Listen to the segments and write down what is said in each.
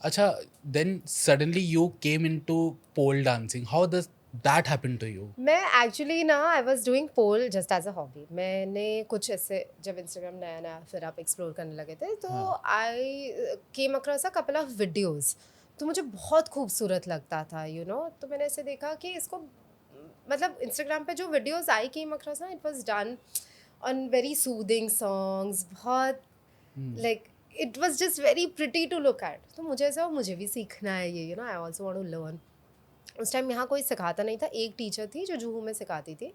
Acha, then suddenly you came into pole dancing. How does that happen to you? मैं actually ना I was doing pole just as a hobby. मैंने कुछ ऐसे जब Instagram नया नया फिर आप एक्सप्लोर करने लगे थे तो हाँ. I came across a couple of videos. तो मुझे बहुत खूबसूरत लगता था तो मैंने ऐसे देखा कि इसको मतलब इंस्टाग्राम पे जो वीडियोज़ आई केम अक्रॉस ना it was done on very soothing songs बहुत like it was just very pretty to look at. तो मुझे ऐसा मुझे भी सीखना है ये I also want to learn. उस टाइम यहाँ कोई सिखाता नहीं था, एक टीचर थी जो जुहू में सिखाती थी।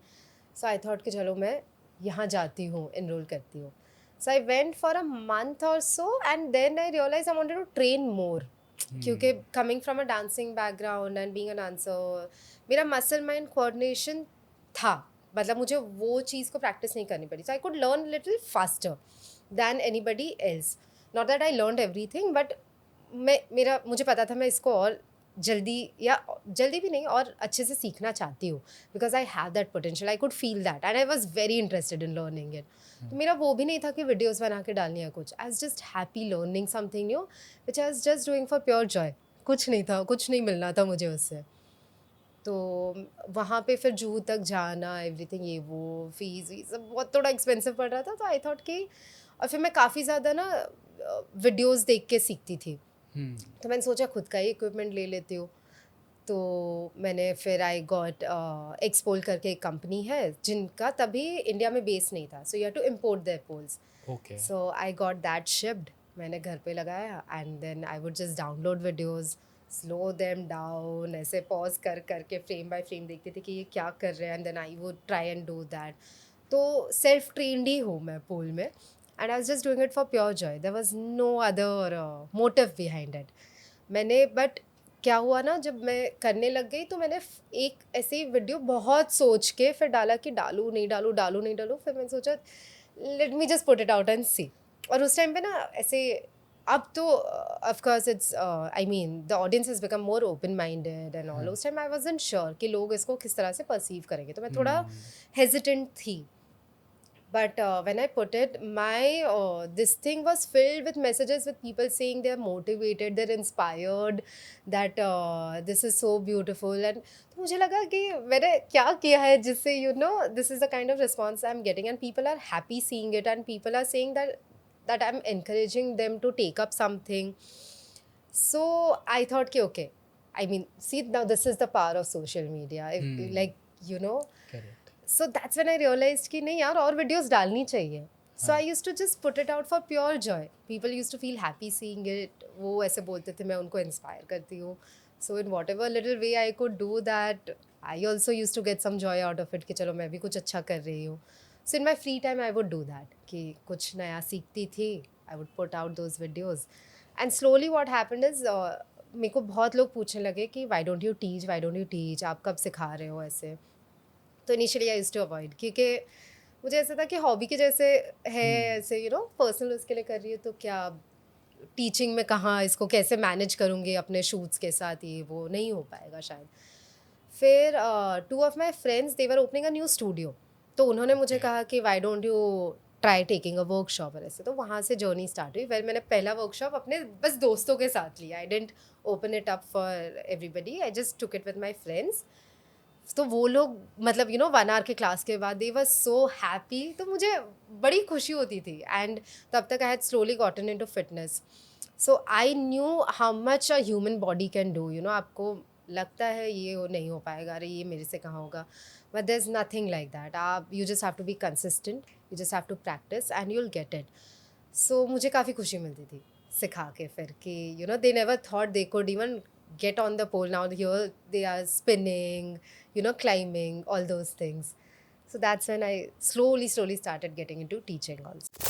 सो आई थॉट कि चलो मैं यहाँ जाती हूँ, एनरोल करती हूँ। So I went for a month और so and then I realise I wanted to train more, क्योंकि coming from a dancing background and being a dancer मेरा मसल माइंड कोऑर्डिनेशन था। मतलब मुझे वो चीज़ को प्रैक्टिस नहीं करनी पड़ी। So I could learn little faster than anybody else. Not that I learn everything but मुझे पता था मैं इसको और जल्दी या जल्दी भी नहीं और अच्छे से सीखना चाहती हूँ, because I have that potential, I could feel that and I was very interested in learning it. तो मेरा वो भी नहीं था कि वीडियोज़ बना के डालनी है कुछ, आई was just happy learning something new which I was just doing for pure Joy. कुछ नहीं था, कुछ नहीं मिलना था मुझे उससे। तो वहाँ पे फिर जूहू तक जाना, एवरीथिंग, ये वो फीस वीस सब बहुत थोड़ा एक्सपेंसिव पड़ रहा था। तो आई थॉट कि और फिर मैं काफ़ी ज़्यादा ना वीडियोज़ देख के सीखती थी। तो मैंने सोचा खुद का ही इक्विपमेंट ले लेती हूँ। तो मैंने फिर आई गॉट एक्सपोल करके एक कंपनी है जिनका तभी इंडिया में बेस नहीं था, so you have to import their poles. Okay. So I got that shipped. मैंने घर पे लगाया and then I would just download videos, slow them down, ऐसे पॉज कर करके फ्रेम बाय फ्रेम देखती थी कि ये क्या कर रहे हैं and then I would try and do that. तो सेल्फ ट्रेंड ही हूँ मैं पोल में and I was just doing it for pure joy, there was no other motive behind it. मैंने बट क्या हुआ ना, जब मैं करने लग गई तो मैंने एक ऐसी वीडियो बहुत सोच के फिर डाला कि डालूँ नहीं डालूँ, डालूँ नहीं डालूँ। फिर मैंने सोचा let me just put it out and see. और उस टाइम पे ना ऐसे अब तो of course it's I mean the audience has become more open minded and all. उस टाइम आई वाज़न्ट श्योर कि लोग इसको किस तरह से परसीव करेंगे, तो मैं थोड़ा हेजिटेंट थी। But when I put it, my this thing was filled with messages with people saying they're motivated, they're inspired, that this is so beautiful. And तो मुझे लगा कि मैंने क्या किया है जिससे this is the kind of response I'm getting, and people are happy seeing it, and people are saying that I'm encouraging them to take up something. So I thought कि okay, I mean, see, now this is the power of social media. Like Correct. So that's when I realised कि नहीं यार, और videos डालनी चाहिए। So I used to just put it out for pure joy. People used to feel happy seeing it. वो ऐसे बोलते थे मैं उनको इंस्पायर करती हूँ। So in whatever little way I could do that, I also use to get some joy out of it कि चलो मैं भी कुछ अच्छा कर रही हूँ। So in my free time I would do that कि कुछ नया सीखती थी, I would put out those videos. And slowly what happened is मेरे को बहुत लोग पूछने लगे कि why don't you teach, why don't you teach, आप कब सिखा रहे हो ऐसे। तो initially I used to avoid, क्योंकि मुझे ऐसा था कि हॉबी के जैसे है, ऐसे पर्सनल उसके लिए कर रही है तो क्या टीचिंग में कहाँ इसको कैसे मैनेज करूँगी अपने शूट्स के साथ, ये वो नहीं हो पाएगा शायद। फिर two of my friends they were opening a new studio, तो उन्होंने मुझे Okay. कहा कि why don't you try taking a workshop और ऐसे। तो वहाँ से जर्नी स्टार्ट हुई। वेल मैंने पहला वर्कशॉप अपने बस दोस्तों के साथ लिया। I didn't open it up for everybody, I just took it with my friends. तो वो लोग मतलब 1 आवर के क्लास के बाद दे वर सो हैप्पी, तो मुझे बड़ी खुशी होती थी। एंड तब तक I had slowly gotten into fitness, so I knew how much a human body can do. आपको लगता है ये नहीं हो पाएगा, अरे ये मेरे से कहाँ होगा, but there is nothing like that. आप you just have to be consistent, you just have to practice and you will get it. So मुझे काफ़ी खुशी मिलती थी सिखा के फिर कि they never thought they could even get on the pole. Now here they are spinning, climbing, all those things. So that's when I slowly started getting into teaching also.